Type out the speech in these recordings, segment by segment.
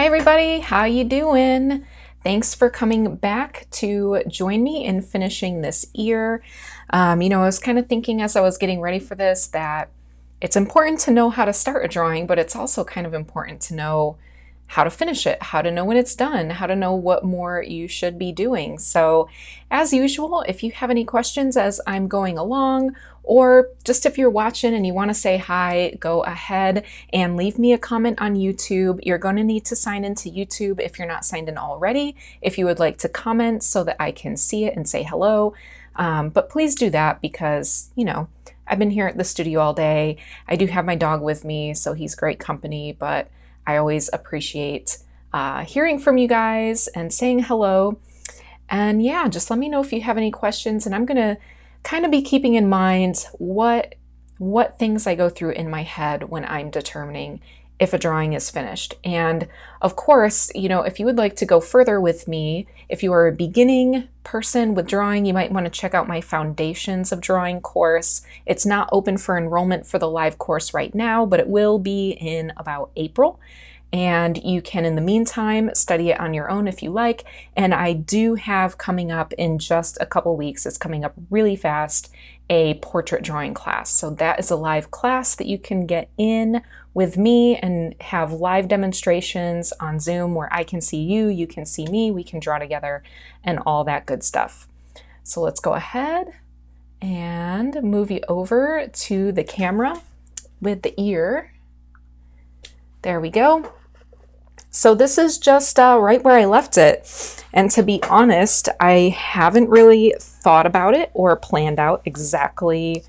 Hi everybody, how you doing? Thanks for coming back to join me in finishing this ear. I was kind of thinking as I was getting ready for this that it's important to know how to start a drawing, but it's also kind of important to know how to finish it, how to know when it's done, how to know what more you should be doing. So as usual, if you have any questions as I'm going along, or just if you're watching and you want to say hi, go ahead and leave me a comment on YouTube. You're going to need to sign into YouTube if you're not signed in already, if you would like to comment so that I can see it and say hello. But please do that because, I've been here at the studio all day. I do have my dog with me, so he's great company, but I always appreciate hearing from you guys and saying hello. And yeah, just let me know if you have any questions, and I'm going to kind of be keeping in mind what things I go through in my head when I'm determining if a drawing is finished. And of course, if you would like to go further with me, if you are a beginning person with drawing, you might want to check out my Foundations of Drawing course. It's not open for enrollment for the live course right now, but it will be in about April. And you can, in the meantime, study it on your own if you like. And I do have coming up in just a couple weeks, it's coming up really fast, a portrait drawing class. So that is a live class that you can get in with me and have live demonstrations on Zoom where I can see you, you can see me, we can draw together and all that good stuff. So let's go ahead and move you over to the camera with the ear. There we go. So this is just right where I left it. And to be honest, I haven't really thought about it or planned out exactly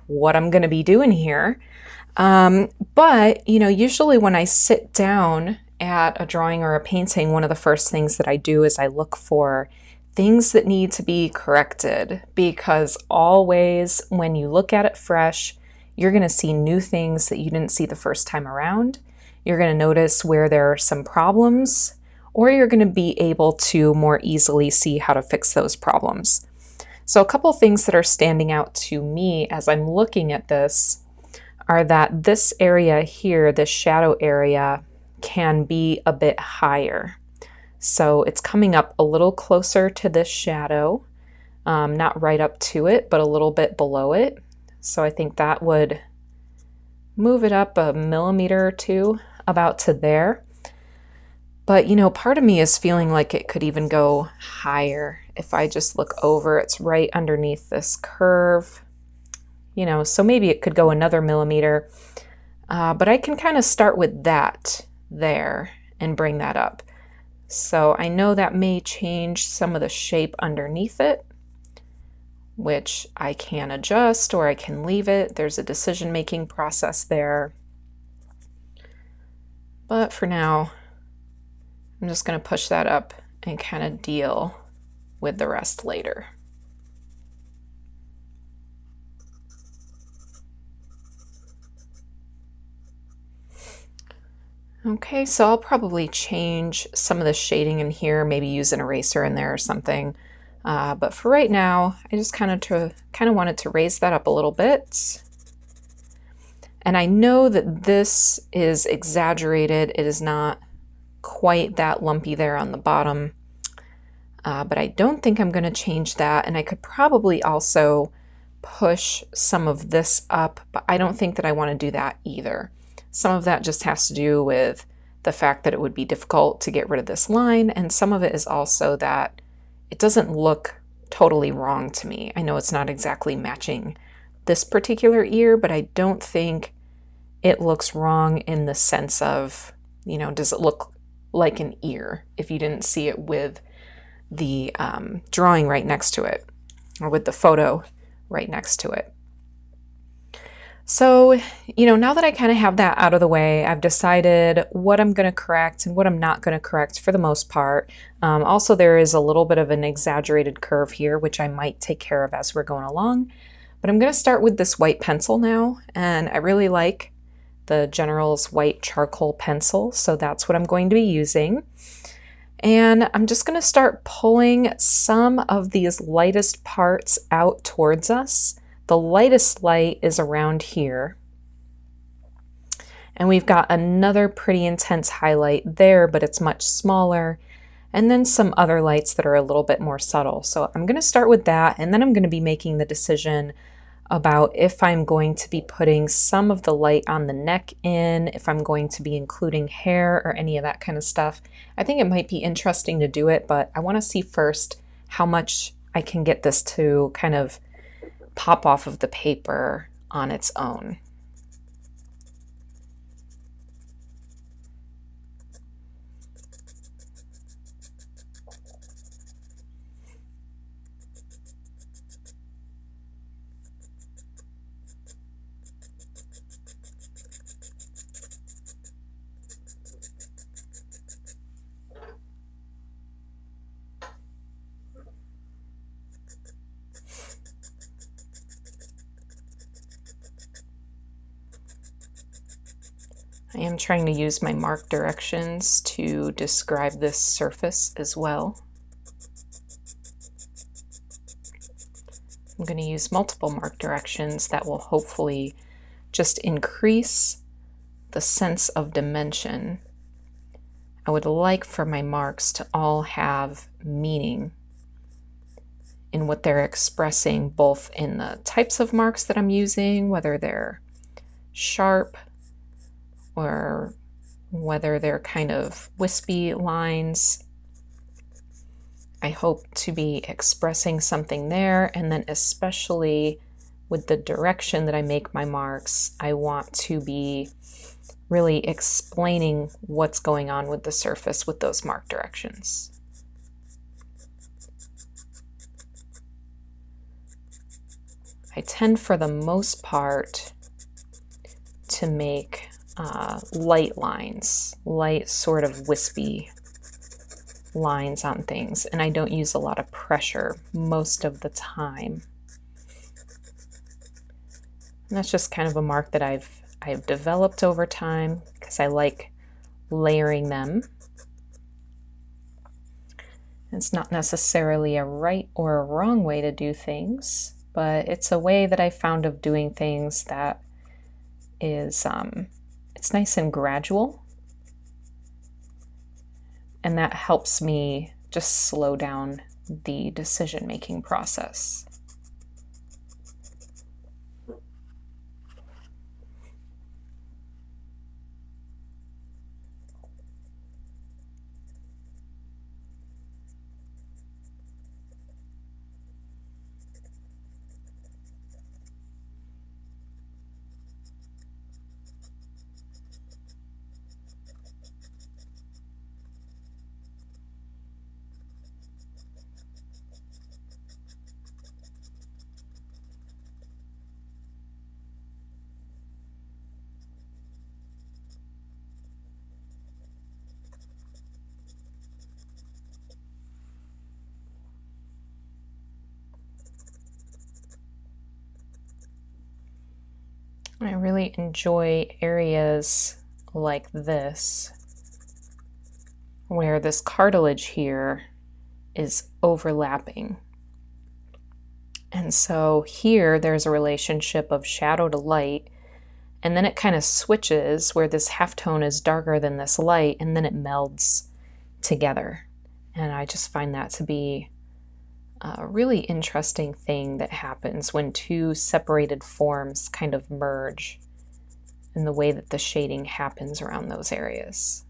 what I'm going to be doing here. But, usually when I sit down at a drawing or a painting, one of the first things that I do is I look for things that need to be corrected, because always when you look at it fresh, you're going to see new things that you didn't see the first time around. You're going to notice where there are some problems, or you're going to be able to more easily see how to fix those problems. So a couple things that are standing out to me as I'm looking at this are that this area here, this shadow area, can be a bit higher. So it's coming up a little closer to this shadow, not right up to it, but a little bit below it. So I think that would move it up a millimeter or two, about to there. But part of me is feeling like it could even go higher. If I just look over, it's right underneath this curve, so maybe it could go another millimeter. But I can kind of start with that there and bring that up. So I know that may change some of the shape underneath it, which I can adjust or I can leave it. There's a decision-making process there. But for now, I'm just going to push that up and kind of deal with the rest later. Okay, so I'll probably change some of the shading in here, maybe use an eraser in there or something. But for right now, I just kind of wanted to raise that up a little bit. And I know that this is exaggerated. It is not quite that lumpy there on the bottom. But I don't think I'm going to change that. And I could probably also push some of this up, but I don't think that I want to do that either. Some of that just has to do with the fact that it would be difficult to get rid of this line. And some of it is also that it doesn't look totally wrong to me. I know it's not exactly matching this particular ear, but I don't think it looks wrong in the sense of, does it look like an ear if you didn't see it with the drawing right next to it, or with the photo right next to it. So, now that I kind of have that out of the way, I've decided what I'm going to correct and what I'm not going to correct for the most part. Also, there is a little bit of an exaggerated curve here, which I might take care of as we're going along. But I'm going to start with this white pencil now, and I really like the General's white charcoal pencil, so that's what I'm going to be using. And I'm just going to start pulling some of these lightest parts out towards us. The lightest light is around here. And we've got another pretty intense highlight there, but it's much smaller. And then some other lights that are a little bit more subtle. So I'm going to start with that, and then I'm going to be making the decision about if I'm going to be putting some of the light on the neck in, if I'm going to be including hair or any of that kind of stuff. I think it might be interesting to do it, but I want to see first how much I can get this to kind of pop off of the paper on its own. I am trying to use my mark directions to describe this surface as well. I'm going to use multiple mark directions that will hopefully just increase the sense of dimension. I would like for my marks to all have meaning in what they're expressing, both in the types of marks that I'm using, whether they're sharp or whether they're kind of wispy lines. I hope to be expressing something there, and then especially with the direction that I make my marks, I want to be really explaining what's going on with the surface with those mark directions. I tend for the most part to make light lines, light sort of wispy lines on things, and I don't use a lot of pressure most of the time. And that's just kind of a mark that I've developed over time because I like layering them. It's not necessarily a right or a wrong way to do things, but it's a way that I found of doing things that is it's nice and gradual, and that helps me just slow down the decision-making process. I really enjoy areas like this, where this cartilage here is overlapping. And so here there's a relationship of shadow to light, and then it kind of switches where this halftone is darker than this light, and then it melds together. And I just find that to be a really interesting thing that happens when two separated forms kind of merge in the way that the shading happens around those areas.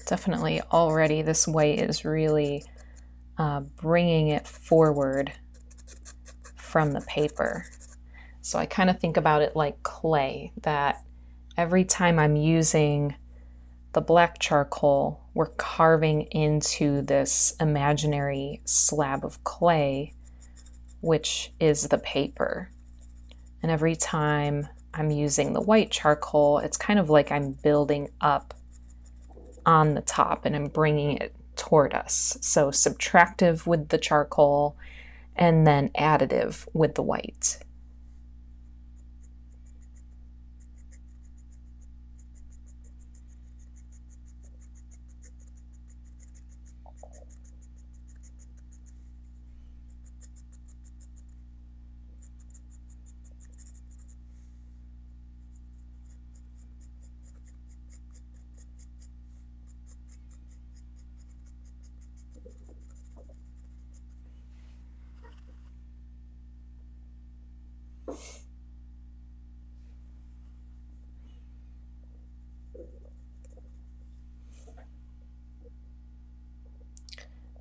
Definitely already this white is really bringing it forward from the paper. So I kind of think about it like clay, that every time I'm using the black charcoal, we're carving into this imaginary slab of clay, which is the paper. And every time I'm using the white charcoal, it's kind of like I'm building up on the top and I'm bringing it toward us. So subtractive with the charcoal and then additive with the white.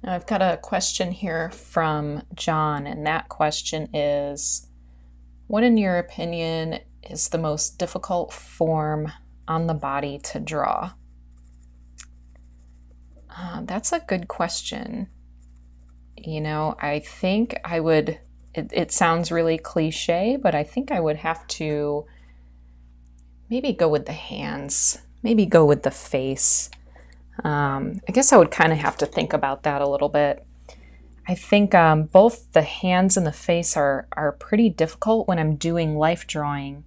Now I've got a question here from John, and that question is, what in your opinion is the most difficult form on the body to draw? That's a good question. You know, I think I would, it sounds really cliche, but I think I would have to maybe go with the hands, maybe go with the face. I guess I would kind of have to think about that a little bit. I think both the hands and the face are pretty difficult when I'm doing life drawing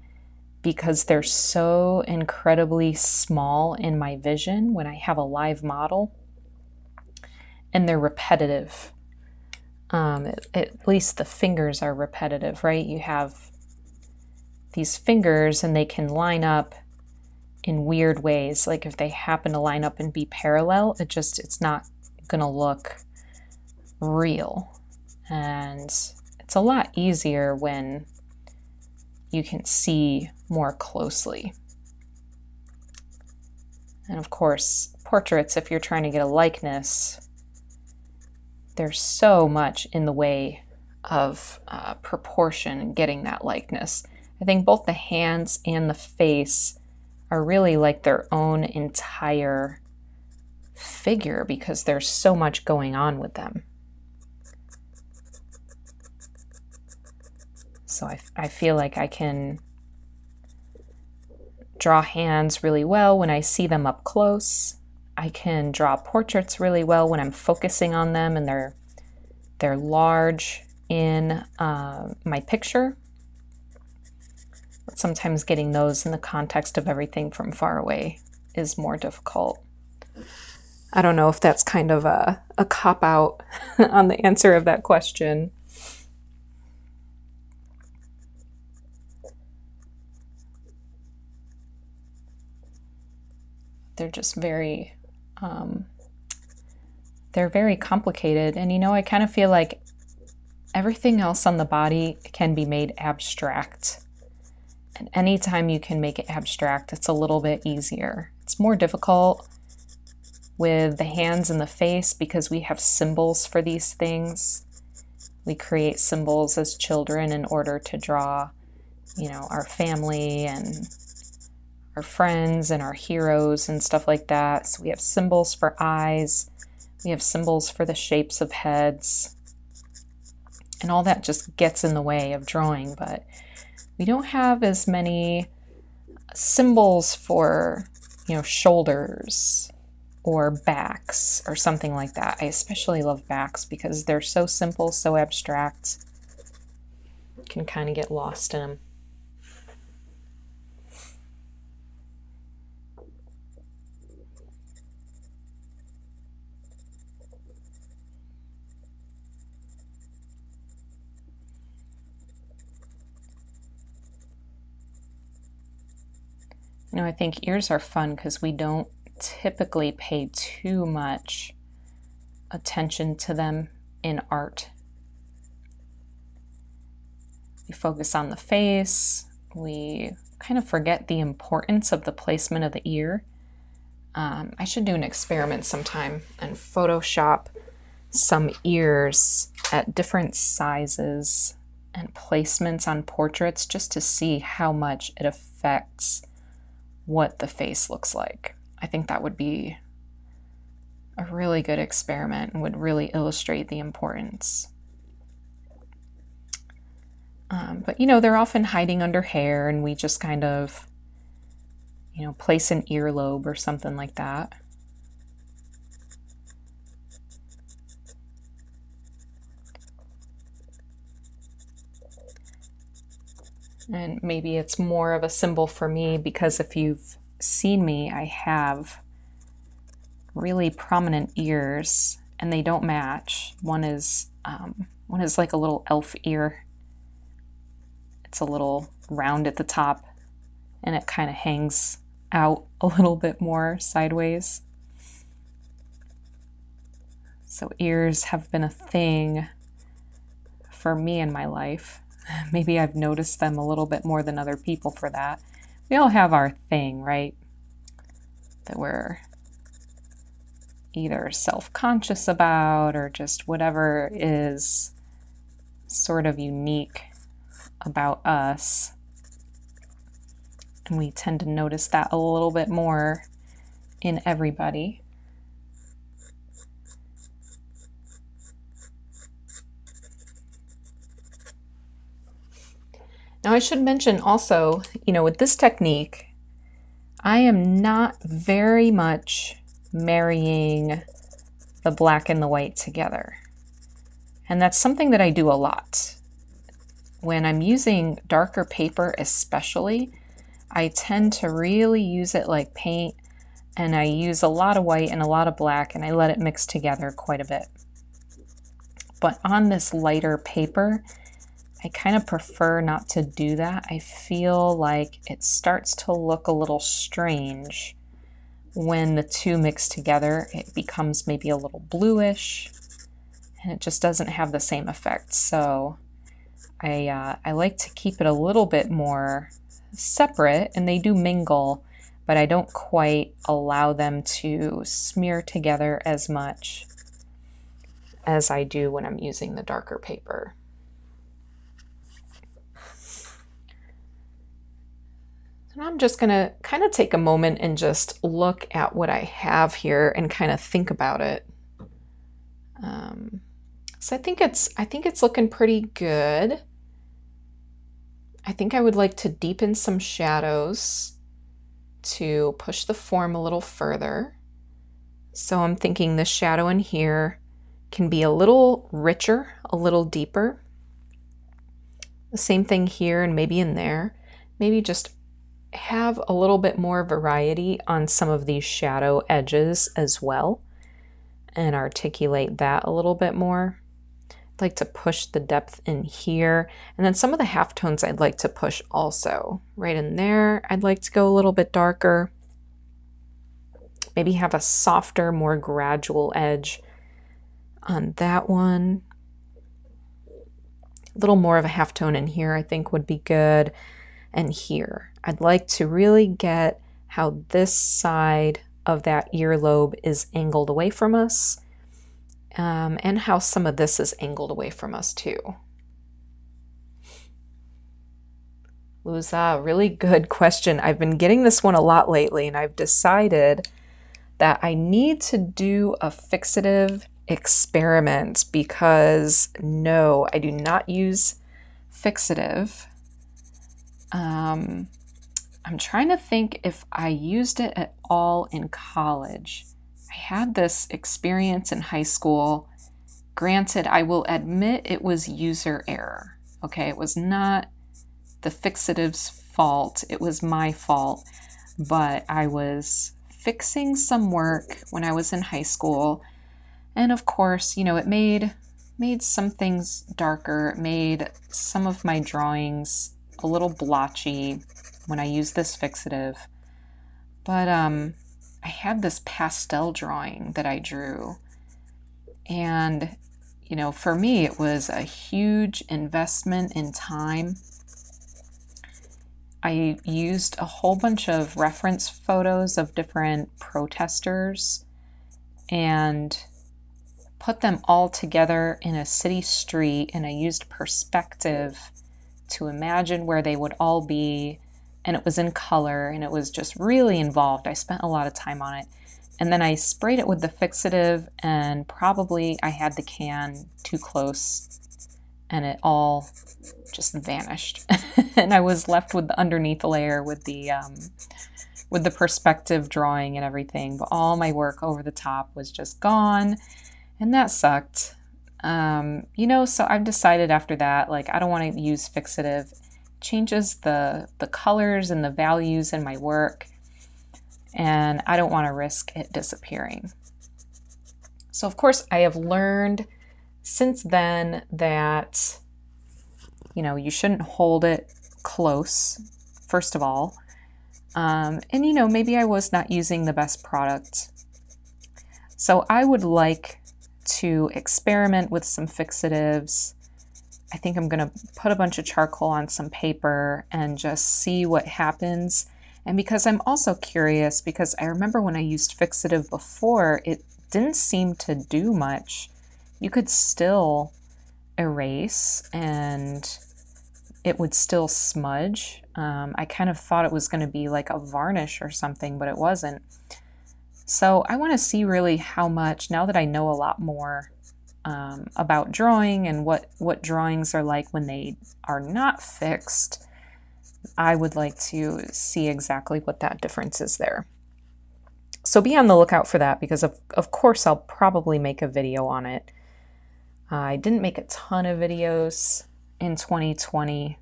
because they're so incredibly small in my vision when I have a live model, and they're repetitive. At least the fingers are repetitive, right? You have these fingers and they can line up in weird ways. Like if they happen to line up and be parallel, it's not gonna look real. And it's a lot easier when you can see more closely. And of course, portraits, if you're trying to get a likeness, there's so much in the way of proportion and getting that likeness. I think both the hands and the face are really like their own entire figure because there's so much going on with them. So I feel like I can draw hands really well when I see them up close. I can draw portraits really well when I'm focusing on them and they're large in my picture. But sometimes getting those in the context of everything from far away is more difficult. I don't know if that's kind of a cop-out on the answer of that question. They're just very they're very complicated. And you know, I kind of feel like everything else on the body can be made abstract. And anytime you can make it abstract, it's a little bit easier. It's more difficult with the hands and the face because we have symbols for these things. We create symbols as children in order to draw, you know, our family and our friends and our heroes and stuff like that. So we have symbols for eyes. We have symbols for the shapes of heads. And all that just gets in the way of drawing, but we don't have as many symbols for, you know, shoulders or backs or something like that. I especially love backs because they're so simple, so abstract. You can kind of get lost in them. You know, I think ears are fun because we don't typically pay too much attention to them in art. We focus on the face, we kind of forget the importance of the placement of the ear. I should do an experiment sometime and Photoshop some ears at different sizes and placements on portraits just to see how much it affects what the face looks like. I think that would be a really good experiment and would really illustrate the importance. But you know, they're often hiding under hair and we just kind of, you know, place an earlobe or something like that. And maybe it's more of a symbol for me because if you've seen me, I have really prominent ears and they don't match. One is like a little elf ear. It's a little round at the top and it kind of hangs out a little bit more sideways. So ears have been a thing for me in my life. Maybe I've noticed them a little bit more than other people for that. We all have our thing, right? That we're, either self-conscious about or just whatever is sort of unique about us. And we tend to notice that a little bit more in everybody. Now I should mention also, with this technique, I am not very much marrying the black and the white together. And that's something that I do a lot. When I'm using darker paper especially, I tend to really use it like paint, and I use a lot of white and a lot of black, and I let it mix together quite a bit. But on this lighter paper, I kind of prefer not to do that. I feel like it starts to look a little strange when the two mix together. It becomes maybe a little bluish, and it just doesn't have the same effect. So I like to keep it a little bit more separate, and they do mingle, but I don't quite allow them to smear together as much as I do when I'm using the darker paper. And I'm just going to kind of take a moment and just look at what I have here and kind of think about it. So I think it's looking pretty good. I think I would like to deepen some shadows to push the form a little further. So I'm thinking this shadow in here can be a little richer, a little deeper. The same thing here and maybe in there. Maybe just have a little bit more variety on some of these shadow edges as well, and articulate that a little bit more. I'd like to push the depth in here, and then some of the halftones I'd like to push also. Right in there, I'd like to go a little bit darker. Maybe have a softer, more gradual edge on that one. A little more of a halftone in here I think would be good. And here, I'd like to really get how this side of that earlobe is angled away from us, and how some of this is angled away from us too. Was a really good question. I've been getting this one a lot lately, and I've decided that I need to do a fixative experiment because no, I do not use fixative. I'm trying to think if I used it at all in college. I had this experience in high school. Granted, I will admit it was user error. Okay, it was not the fixative's fault. It was my fault. But I was fixing some work when I was in high school. And of course, it made some things darker. It made some of my drawings a little blotchy when I used this fixative. But I had this pastel drawing that I drew. And, for me, it was a huge investment in time. I used a whole bunch of reference photos of different protesters and put them all together in a city street, and I used perspective to imagine where they would all be, and it was in color, and it was just really involved. I spent a lot of time on it. And then I sprayed it with the fixative, and probably I had the can too close, and it all just vanished. And I was left with the underneath layer with the perspective drawing and everything, but all my work over the top was just gone, and that sucked. So I've decided after that, I don't want to use fixative. It changes the colors and the values in my work, and I don't want to risk it disappearing. So of course I have learned since then that, you shouldn't hold it close, first of all. And maybe I was not using the best product. So I would like to experiment with some fixatives. I think I'm going to put a bunch of charcoal on some paper and just see what happens. And because I'm also curious, because I remember when I used fixative before, it didn't seem to do much. You could still erase and it would still smudge. I kind of thought it was going to be like a varnish or something, but it wasn't. So I want to see really how much, now that I know a lot more about drawing and what drawings are like when they are not fixed, I would like to see exactly what that difference is there. So be on the lookout for that, because of course I'll probably make a video on it. I didn't make a ton of videos in 2020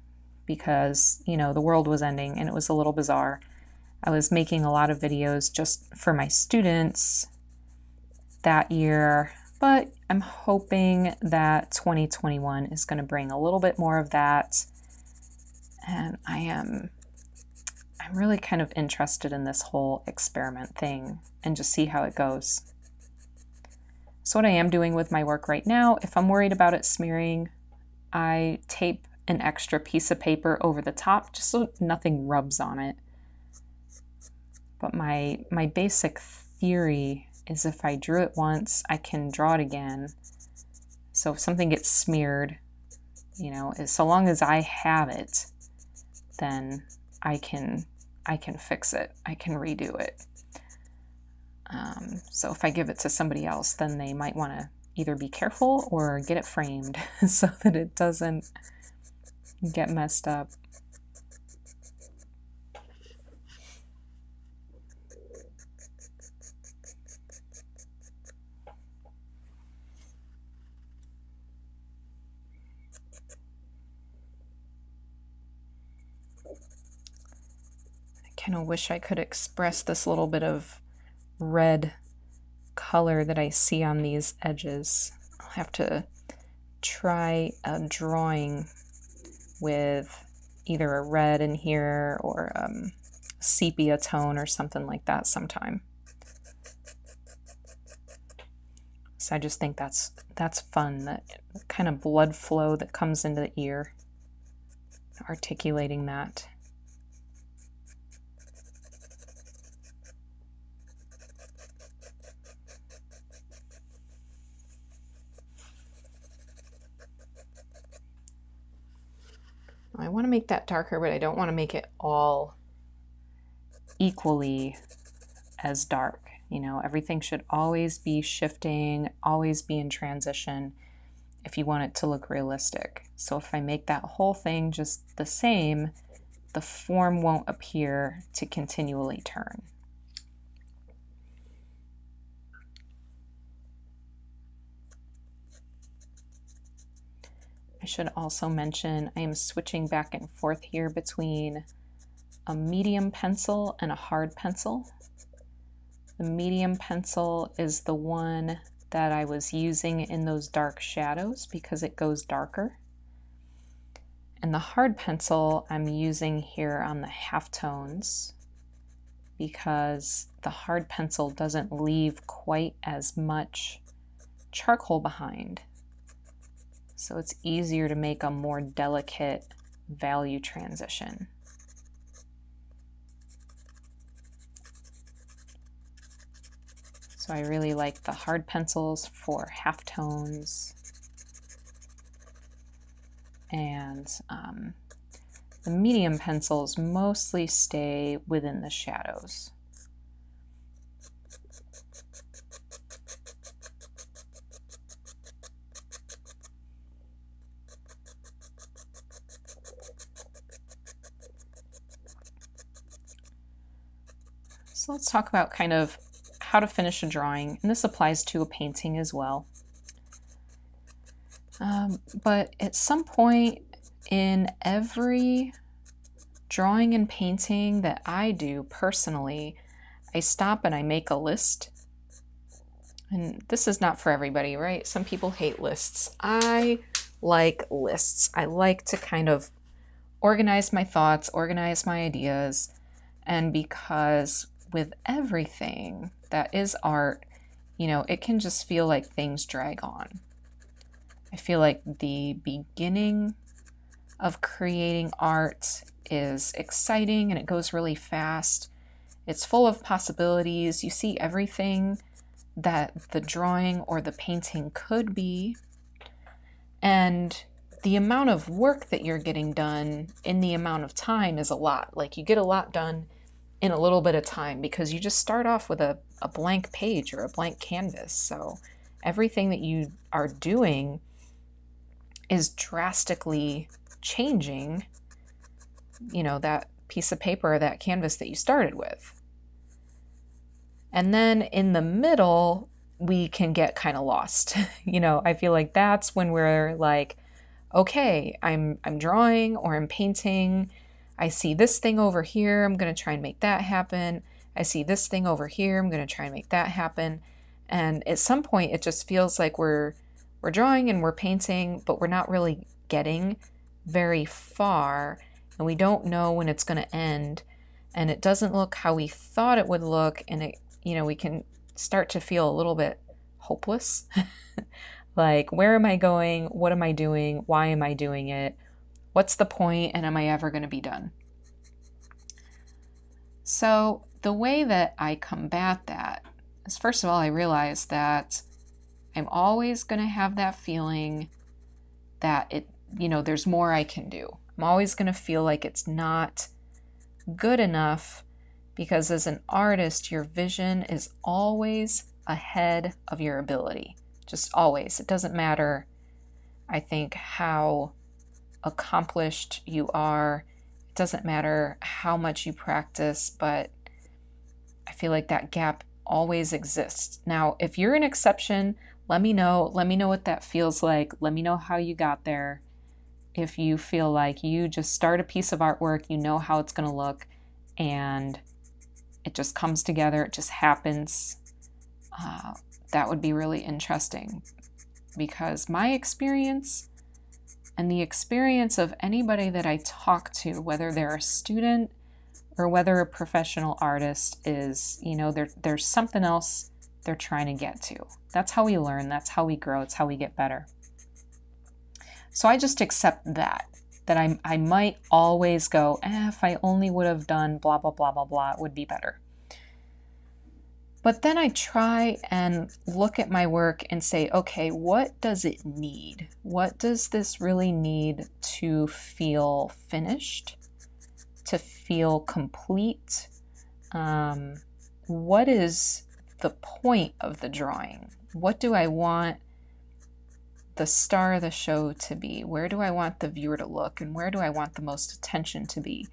because, you know, the world was ending and it was a little bizarre. I was making a lot of videos just for my students that year, but I'm hoping that 2021 is going to bring a little bit more of that. And I'm really kind of interested in this whole experiment thing and just see how it goes. So what I am doing with my work right now, if I'm worried about it smearing, I tape an extra piece of paper over the top just so nothing rubs on it. But my basic theory is if I drew it once, I can draw it again. So if something gets smeared, you know, so long as I have it, then I can fix it. I can redo it. So if I give it to somebody else, then they might want to either be careful or get it framed so that it doesn't get messed up. I kind of wish I could express this little bit of red color that I see on these edges. I'll have to try a drawing with either a red in here or sepia tone or something like that sometime. So I just think that's fun, that kind of blood flow that comes into the ear, articulating that. I want to make that darker, but I don't want to make it all equally as dark. You know, everything should always be shifting, always be in transition if you want it to look realistic. So if I make that whole thing just the same, the form won't appear to continually turn. I should also mention I am switching back and forth here between a medium pencil and a hard pencil. The medium pencil is the one that I was using in those dark shadows because it goes darker. And the hard pencil I'm using here on the halftones because the hard pencil doesn't leave quite as much charcoal behind. So it's easier to make a more delicate value transition. So I really like the hard pencils for halftones, and the medium pencils mostly stay within the shadows. So let's talk about kind of how to finish a drawing, and this applies to a painting as well. But at some point in every drawing and painting that I do personally, I stop and I make a list. And this is not for everybody, right? Some people hate lists. I like lists. I like to kind of organize my thoughts, organize my ideas, and because with everything that is art, you know, it can just feel like things drag on. I feel like the beginning of creating art is exciting and it goes really fast. It's full of possibilities. You see everything that the drawing or the painting could be, and the amount of work that you're getting done in the amount of time is a lot. Like, you get a lot done in a little bit of time because you just start off with a blank page or a blank canvas. So everything that you are doing is drastically changing, that piece of paper or that canvas that you started with. And then in the middle, we can get kind of lost. I feel like that's when we're like, okay, I'm drawing or I'm painting. I see this thing over here. I'm going to try and make that happen. I see this thing over here. I'm going to try and make that happen. And at some point, it just feels like we're drawing and we're painting, but we're not really getting very far, and we don't know when it's going to end, and it doesn't look how we thought it would look, and we can start to feel a little bit hopeless. Like, where am I going? What am I doing? Why am I doing it? What's the point? And am I ever going to be done? So the way that I combat that is, first of all, I realize that I'm always going to have that feeling that there's more I can do. I'm always going to feel like it's not good enough, because as an artist, your vision is always ahead of your ability. Just always. It doesn't matter, I think, how accomplished you are. It doesn't matter how much you practice, but I feel like that gap always exists. Now, if you're an exception, let me know. Let me know what that feels like. Let me know how you got there. If you feel like you just start a piece of artwork, you know how it's going to look, and it just comes together, it just happens, that would be really interesting, because my experience and the experience of anybody that I talk to, whether they're a student or whether a professional artist, is, there's something else they're trying to get to. That's how we learn. That's how we grow. It's how we get better. So I just accept that I might always go, if I only would have done blah, blah, blah, blah, blah, it would be better. But then I try and look at my work and say, okay, what does it need? What does this really need to feel finished, to feel complete? What is the point of the drawing? What do I want the star of the show to be? Where do I want the viewer to look? And where do I want the most attention to be?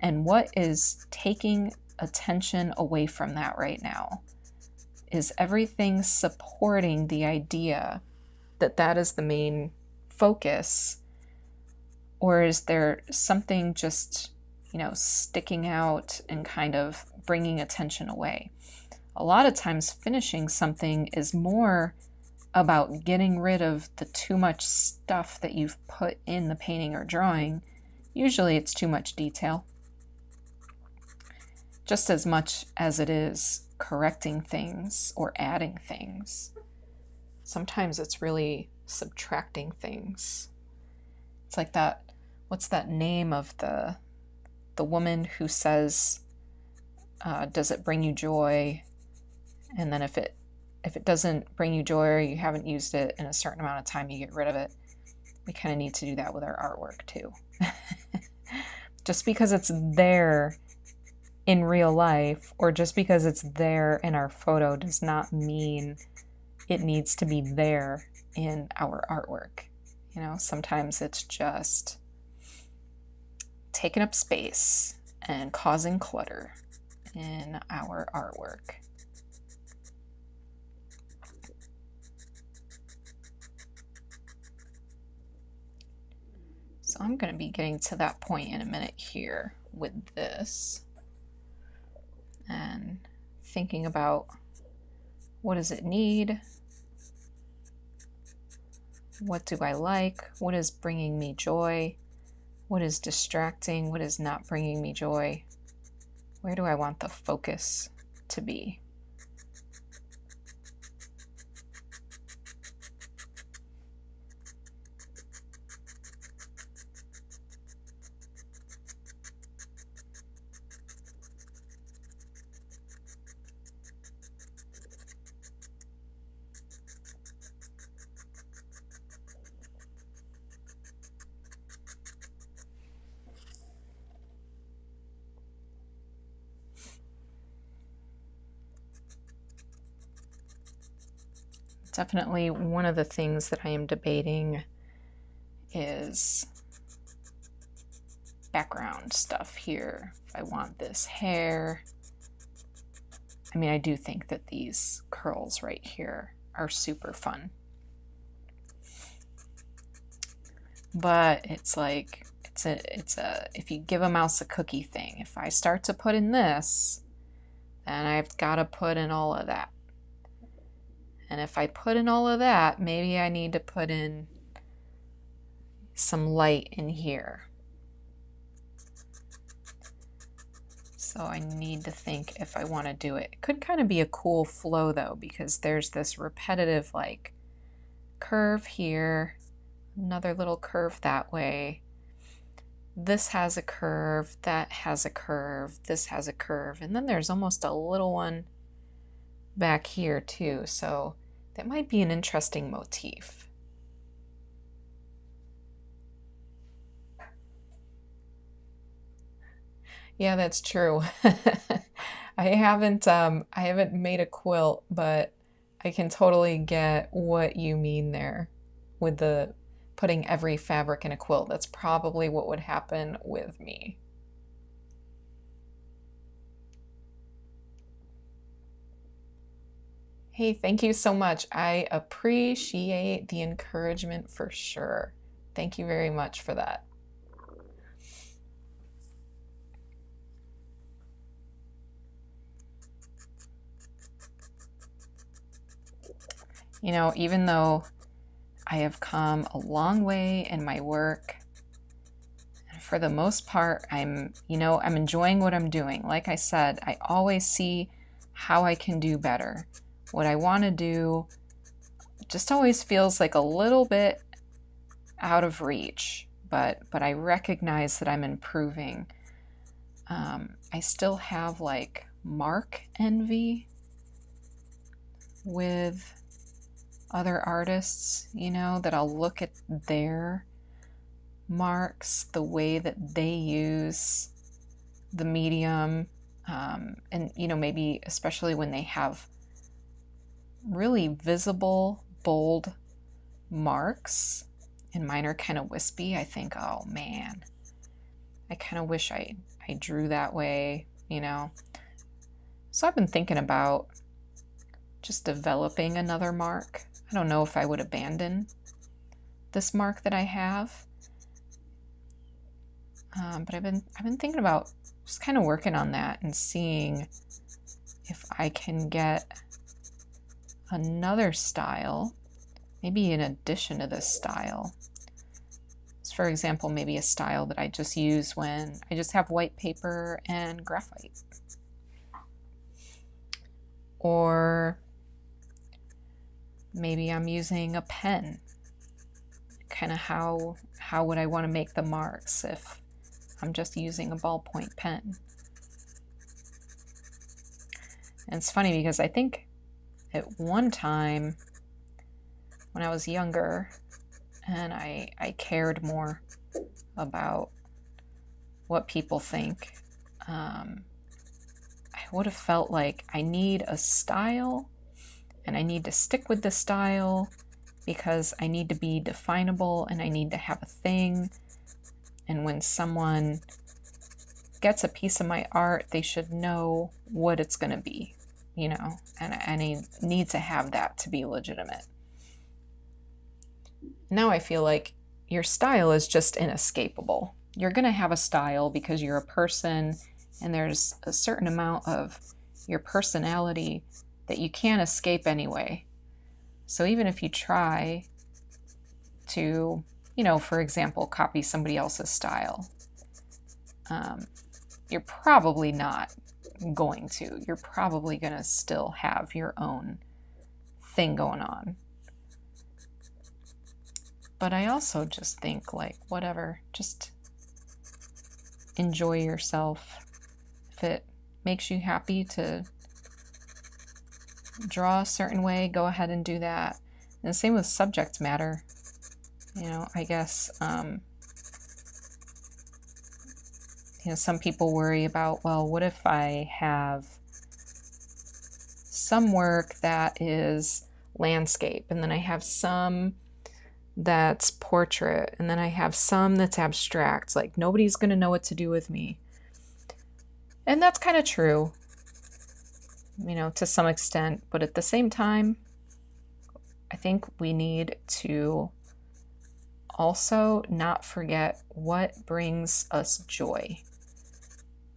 And what is taking attention away from that right now? Is everything supporting the idea that that is the main focus? Or is there something just, sticking out and kind of bringing attention away? A lot of times finishing something is more about getting rid of the too much stuff that you've put in the painting or drawing. Usually it's too much detail, just as much as it is correcting things or adding things. Sometimes it's really subtracting things. It's like that, what's that name of the woman who says, does it bring you joy? And then if it doesn't bring you joy, or you haven't used it in a certain amount of time, you get rid of it. We kind of need to do that with our artwork too. Just because it's there in real life, or just because it's there in our photo, does not mean it needs to be there in our artwork. Sometimes it's just taking up space and causing clutter in our artwork. So I'm going to be getting to that point in a minute here with this, and thinking about, what does it need? What do I like? What is bringing me joy? What is distracting? What is not bringing me joy? Where do I want the focus to be? Definitely one of the things that I am debating is background stuff here. If I want this hair, I mean, I do think that these curls right here are super fun. But it's like, it's a if you give a mouse a cookie thing. If I start to put in this, then I've got to put in all of that. And if I put in all of that, maybe I need to put in some light in here. So I need to think if I want to do it. It could kind of be a cool flow though, because there's this repetitive like curve here, another little curve that way. This has a curve, that has a curve, this has a curve, and then there's almost a little one back here too. So that might be an interesting motif. Yeah, that's true. I haven't made a quilt, but I can totally get what you mean there with the putting every fabric in a quilt. That's probably what would happen with me. Hey, thank you so much. I appreciate the encouragement for sure. Thank you very much for that. You know, even though I have come a long way in my work, for the most part, I'm enjoying what I'm doing. Like I said, I always see how I can do better. What I want to do just always feels like a little bit out of reach, but I recognize that I'm improving. I still have like mark envy with other artists, you know, that I'll look at their marks, the way that they use the medium, and you know, maybe especially when they have really visible, bold marks and mine are kind of wispy. I think, oh man, I kind of wish I drew that way, you know. So I've been thinking about just developing another mark. I don't know if I would abandon this mark that I have, but I've been thinking about just kind of working on that and seeing if I can get another style, maybe in addition to this style. So for example, maybe a style that I just use when I just have white paper and graphite. Or maybe I'm using a pen. Kind of how would I want to make the marks if I'm just using a ballpoint pen? And it's funny because I think at one time when I was younger and I cared more about what people think, I would have felt like I need a style and I need to stick with the style because I need to be definable and I need to have a thing. And when someone gets a piece of my art, they should know what it's going to be, you know, and I need to have that to be legitimate. Now I feel like your style is just inescapable. You're going to have a style because you're a person and there's a certain amount of your personality that you can't escape anyway. So even if you try to, you know, for example, copy somebody else's style, you're probably not going to. You're probably going to still have your own thing going on. But I also just think, like, whatever, just enjoy yourself. If it makes you happy to draw a certain way, go ahead and do that. And the same with subject matter. You know, I guess, you know, some people worry about, well, what if I have some work that is landscape, and then I have some that's portrait, and then I have some that's abstract. Like, nobody's gonna know what to do with me. And that's kind of true, you know, to some extent, but at the same time, I think we need to also not forget what brings us joy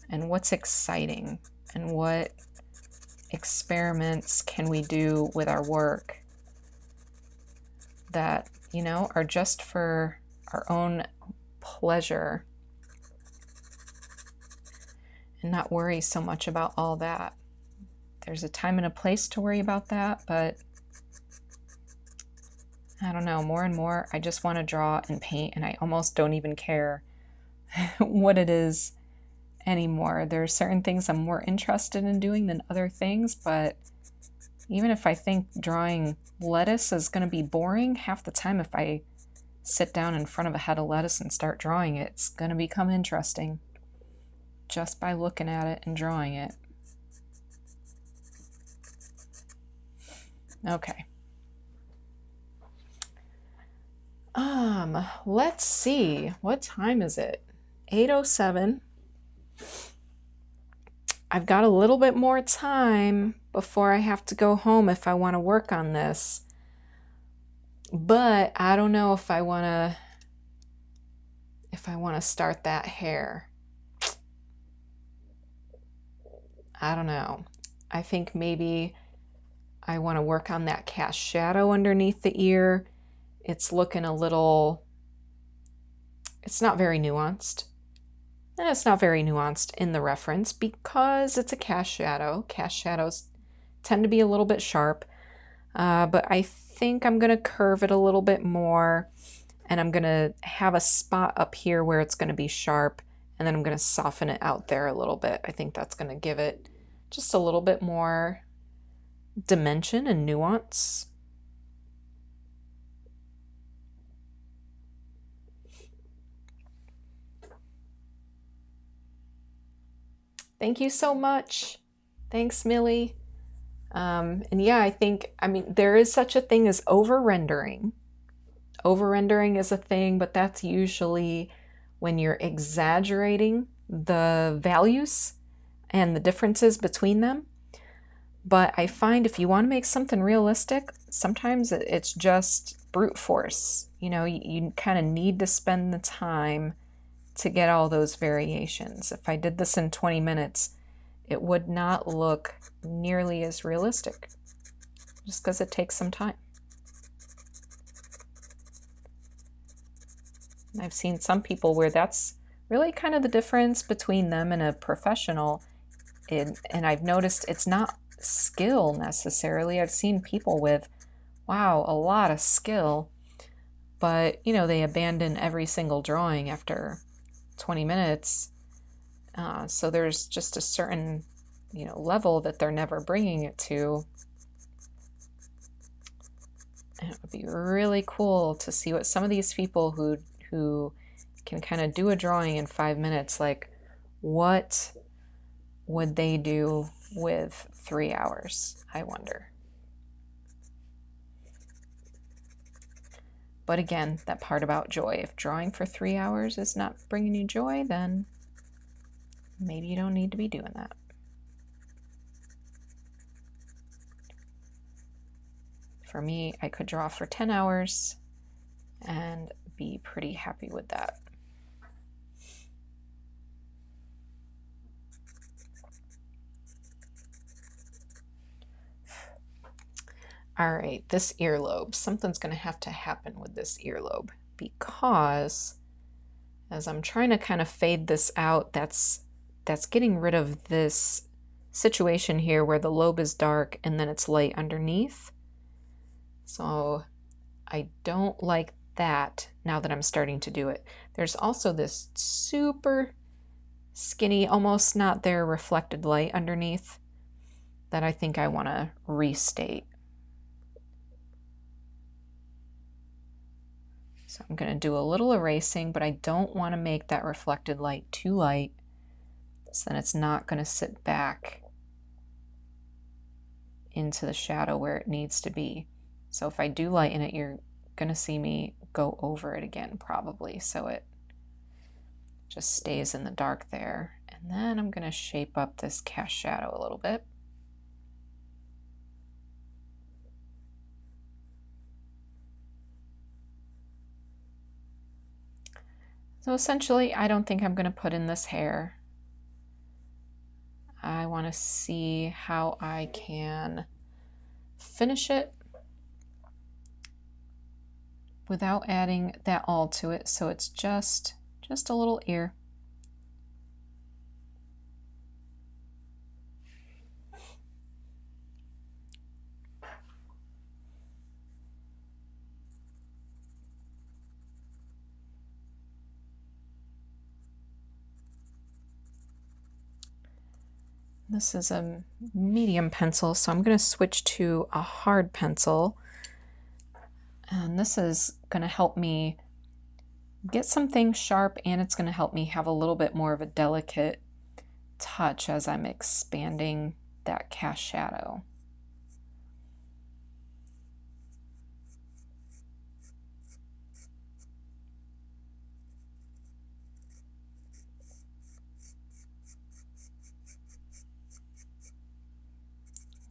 and what's exciting and what experiments can we do with our work that, you know, are just for our own pleasure, and not worry so much about all that. There's a time and a place to worry about that, but I don't know, more and more I just want to draw and paint, and I almost don't even care what it is anymore. There are certain things I'm more interested in doing than other things, but even if I think drawing lettuce is going to be boring, half the time if I sit down in front of a head of lettuce and start drawing it, it's going to become interesting just by looking at it and drawing it. Okay. Let's see. What time is it? 8:07. I've got a little bit more time before I have to go home if I want to work on this. But I don't know if I want to start that hair. I don't know. I think maybe I want to work on that cast shadow underneath the ear. It's looking a little, it's not very nuanced. And it's not very nuanced in the reference because it's a cast shadow. Cast shadows tend to be a little bit sharp, but I think I'm going to curve it a little bit more, and I'm going to have a spot up here where it's going to be sharp, and then I'm going to soften it out there a little bit. I think that's going to give it just a little bit more dimension and nuance. Thank you so much. Thanks, Millie. And yeah, I mean, there is such a thing as over-rendering. Over-rendering is a thing, but that's usually when you're exaggerating the values and the differences between them. But I find if you want to make something realistic, sometimes it's just brute force. You know, you kind of need to spend the time to get all those variations. If I did this in 20 minutes, it would not look nearly as realistic, just because it takes some time. And I've seen some people where that's really kind of the difference between them and a professional. And I've noticed it's not skill necessarily. I've seen people with, wow, a lot of skill, but, you know, they abandon every single drawing after 20 minutes. So there's just a certain, you know, level that they're never bringing it to. And it would be really cool to see what some of these people who can kind of do a drawing in 5 minutes, like, what would they do with 3 hours, I wonder. But again, that part about joy, if drawing for 3 hours is not bringing you joy, then maybe you don't need to be doing that. For me, I could draw for 10 hours and be pretty happy with that. All right, this earlobe. Something's going to have to happen with this earlobe, because as I'm trying to kind of fade this out, that's getting rid of this situation here where the lobe is dark and then it's light underneath. So I don't like that now that I'm starting to do it. There's also this super skinny, almost not there reflected light underneath that I think I want to restate. So I'm going to do a little erasing, but I don't want to make that reflected light too light, so then it's not going to sit back into the shadow where it needs to be. So if I do lighten it, you're going to see me go over it again probably, so it just stays in the dark there. And then I'm going to shape up this cast shadow a little bit. So essentially, I don't think I'm going to put in this hair. I want to see how I can finish it without adding that all to it, so it's just a little ear. This is a medium pencil, so I'm going to switch to a hard pencil. And this is going to help me get some things sharp, and it's going to help me have a little bit more of a delicate touch as I'm expanding that cast shadow.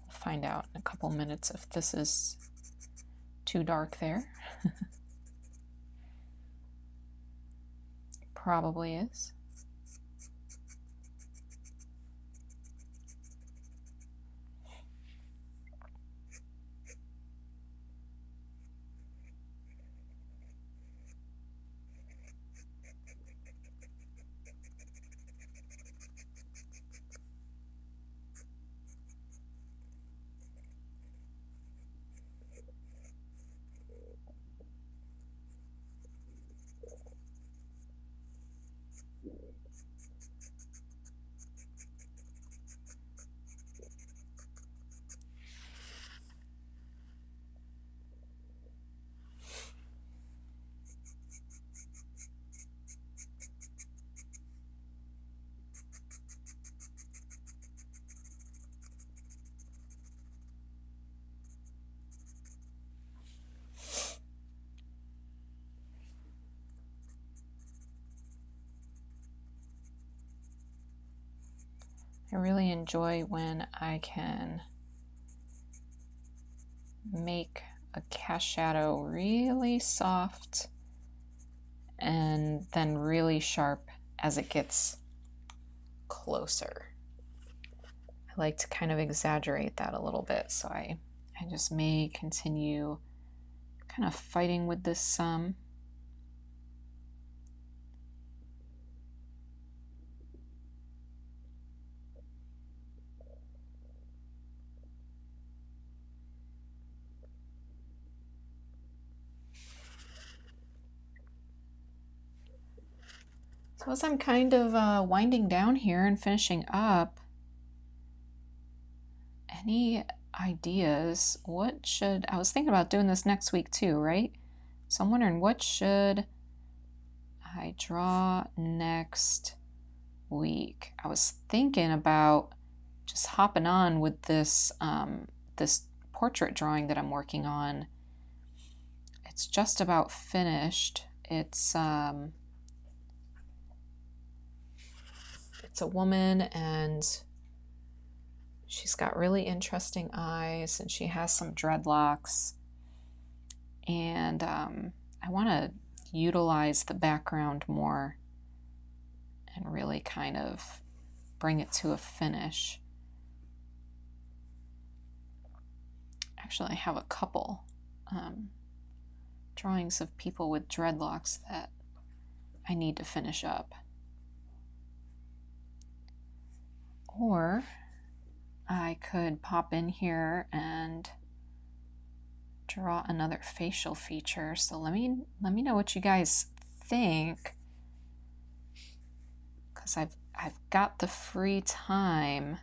We'll find out in a couple minutes if this is too dark there. Probably is. I really enjoy when I can make a cast shadow really soft and then really sharp as it gets closer. I like to kind of exaggerate that a little bit, so I just may continue kind of fighting with this some. So as I'm kind of winding down here and finishing up, any ideas? I was thinking about doing this next week too, right? So I'm wondering, what should I draw next week? I was thinking about just hopping on with this this portrait drawing that I'm working on. It's just about finished. It's a woman, and she's got really interesting eyes, and she has some dreadlocks. And I want to utilize the background more and really kind of bring it to a finish. Actually, I have a couple drawings of people with dreadlocks that I need to finish up. Or I could pop in here and draw another facial feature. So let me know what you guys think, because I've got the free time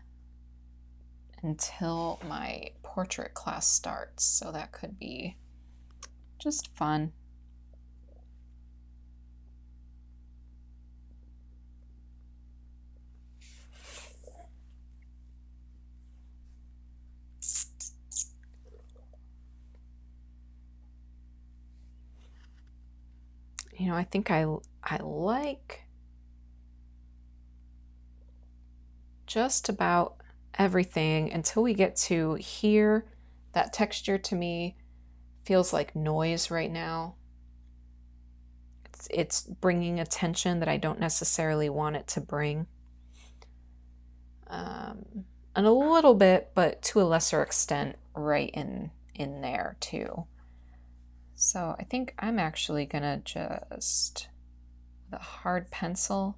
until my portrait class starts, so that could be just fun. I think I like just about everything until we get to here. That texture to me feels like noise right now. It's bringing attention that I don't necessarily want it to bring. And a little bit, but to a lesser extent, right in there too. So I think I'm actually gonna just, with a hard pencil,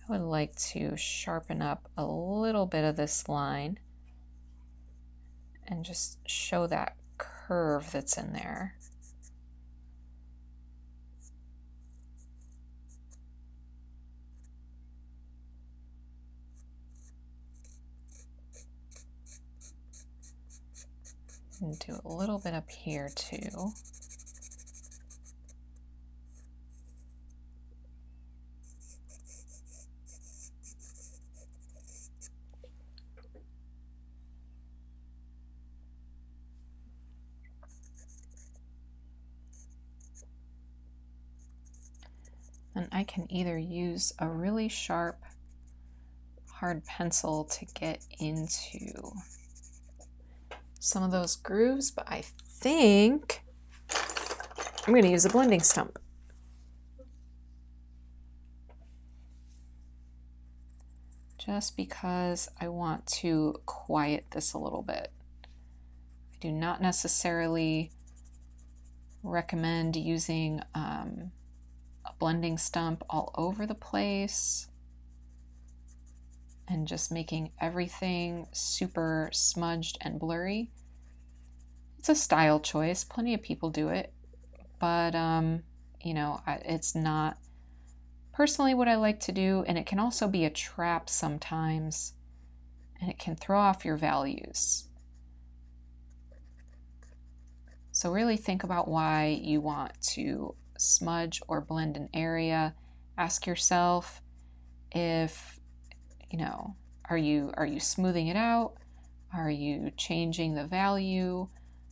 I would like to sharpen up a little bit of this line and just show that curve that's in there. And do a little bit up here too. And I can either use a really sharp, hard pencil to get into some of those grooves, but I think I'm going to use a blending stump. Just because I want to quiet this a little bit. I do not necessarily recommend using a blending stump all over the place and just making everything super smudged and blurry. It's a style choice. Plenty of people do it, but it's not personally what I like to do, and it can also be a trap sometimes, and it can throw off your values. So really think about why you want to smudge or blend an area. Ask yourself if, are you smoothing it out? Are you changing the value?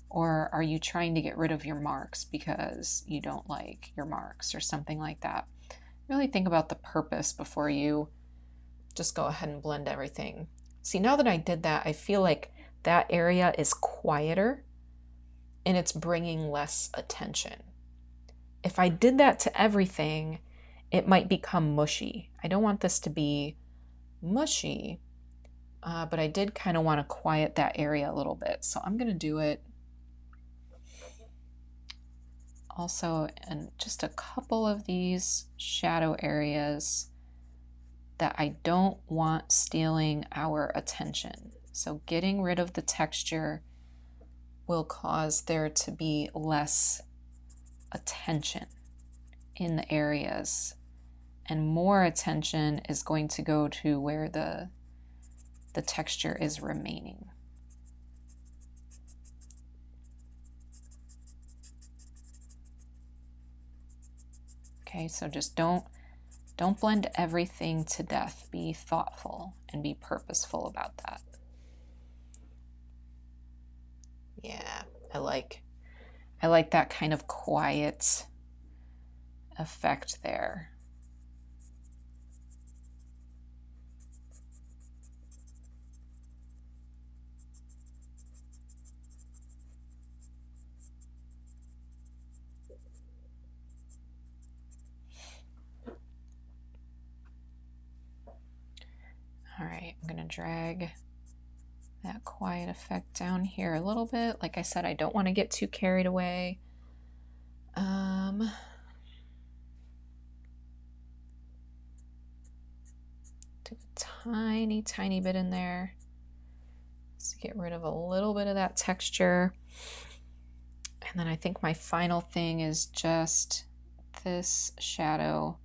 Or are you trying to get rid of your marks because you don't like your marks or something like that? Really think about the purpose before you just go ahead and blend everything. See, now that I did that, I feel like that area is quieter and it's bringing less attention. If I did that to everything, it might become mushy. I don't want this to be mushy, but I did kind of want to quiet that area a little bit. So I'm going to do it also in just a couple of these shadow areas that I don't want stealing our attention. So getting rid of the texture will cause there to be less attention in the areas, and more attention is going to go to where the texture is remaining. Okay, so just don't blend everything to death. Be thoughtful and be purposeful about that. Yeah, I like that kind of quiet effect there. All right, I'm gonna drag that quiet effect down here a little bit. Like I said, I don't want to get too carried away. Do a tiny bit in there just to get rid of a little bit of that texture. And then I think my final thing is just this shadow.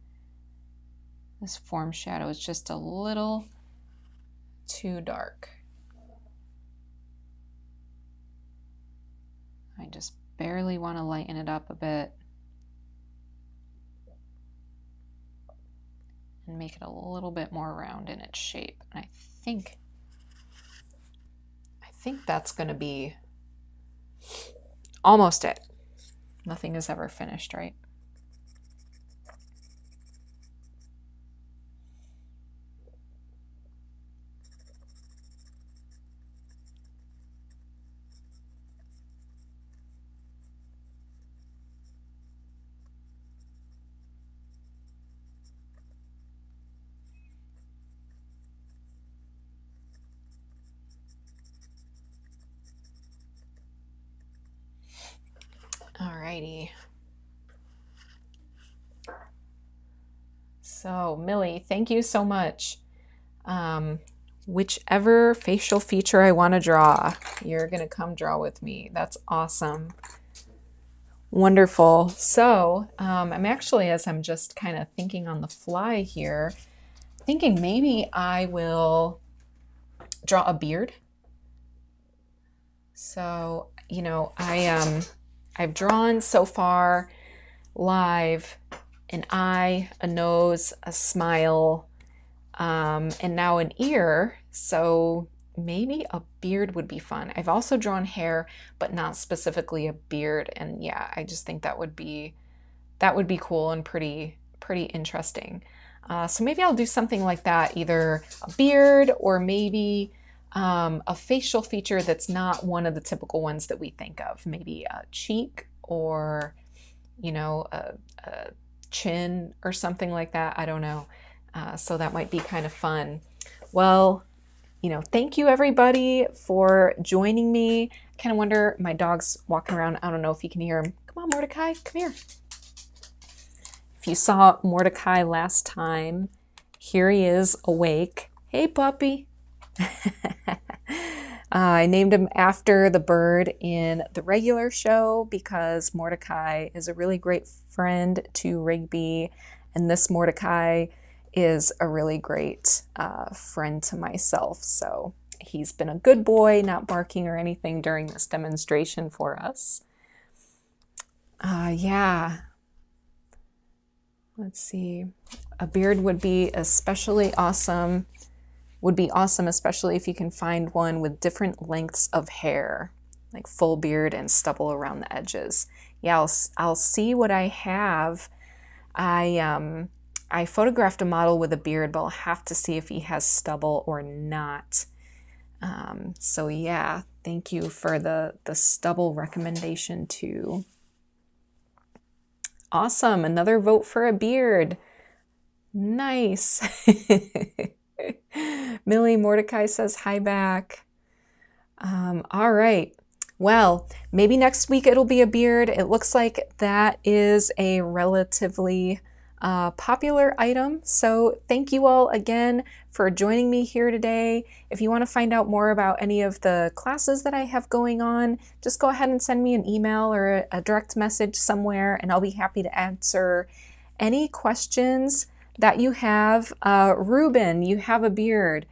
This form shadow is just a little too dark. I just barely want to lighten it up a bit and make it a little bit more round in its shape. And I think that's going to be almost it. Nothing is ever finished, right? righty. So Millie, thank you so much. Whichever facial feature I want to draw, you're going to come draw with me. That's awesome. Wonderful. So I'm actually, as I'm just kind of thinking on the fly here, thinking maybe I will draw a beard. So, you know, I've drawn so far live an eye, a nose, a smile, and now an ear. So maybe a beard would be fun. I've also drawn hair, but not specifically a beard. And yeah, I just think that would be cool and pretty interesting. So maybe I'll do something like that, either a beard or maybe a facial feature that's not one of the typical ones that we think of. Maybe a cheek or, you know, a chin or something like that. I don't know. So that might be kind of fun. Well, you know, thank you everybody for joining me. I kind of wonder, my dog's walking around. I don't know if you can hear him. Come on, Mordecai, come here. If you saw Mordecai last time, here he is awake. Hey, puppy. I named him after the bird in the regular show because Mordecai is a really great friend to Rigby, and this Mordecai is a really great friend to myself. So he's been a good boy, not barking or anything during this demonstration for us. Yeah. Let's see. A beard would be especially awesome. Would be awesome, especially if you can find one with different lengths of hair, like full beard and stubble around the edges. Yeah, I'll see what I have. I photographed a model with a beard, but I'll have to see if he has stubble or not. So yeah, thank you for the stubble recommendation too. Awesome, another vote for a beard. Nice. Millie Mordecai says hi back. All right. Well, maybe next week it'll be a beard. It looks like that is a relatively popular item. So thank you all again for joining me here today. If you want to find out more about any of the classes that I have going on, just go ahead and send me an email or a direct message somewhere, and I'll be happy to answer any questions that you have. Ruben, you have a beard.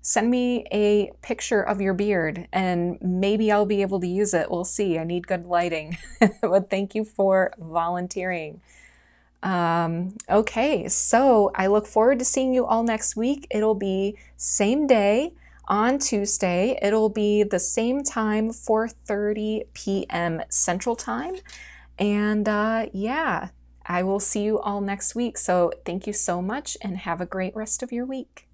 Send me a picture of your beard and maybe I'll be able to use it. We'll see. I need good lighting. But thank you for volunteering. Okay, so I look forward to seeing you all next week. It'll be same day on Tuesday. It'll be the same time, 4:30 p.m. Central Time. And yeah, I will see you all next week. So thank you so much and have a great rest of your week.